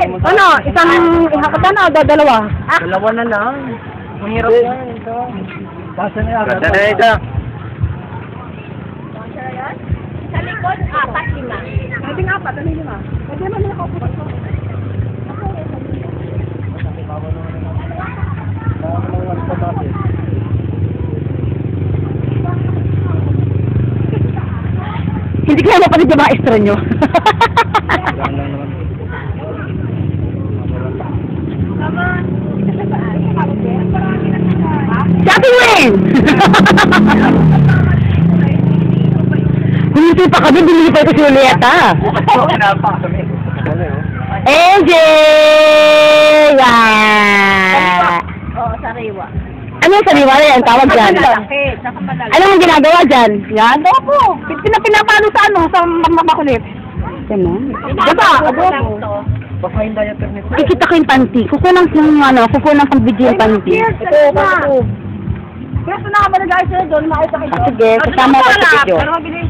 Ano? Isang ihakot na o dalawa? Dalawa na lang. Mahirap yan. Ito. Basta na yan. Ganda na ito. Sa likod, 4-5. Pwedeng 4, ano 5? Pwede man nila ako po. Hindi kaya mapalit yung mga extra nyo. Si Ate Wen! Humiti pa kami, binili pa ito si Julieta. AJ! Oo, sariwa. Ano yung sariwa na yan? Tawag dyan. Ano yung ginagawa dyan? Yan? Opo. Pinapalo sa ano? Sa makulit. Yan mo? Diba? Adobo. Baka yung diaper nito. Ikita ko yung panty. Kukulang kang video yung panty. Pwesto na ka ba nag-ayos na doon? Makita kayo. Sige, kasama ko sa video. Pero mabilis.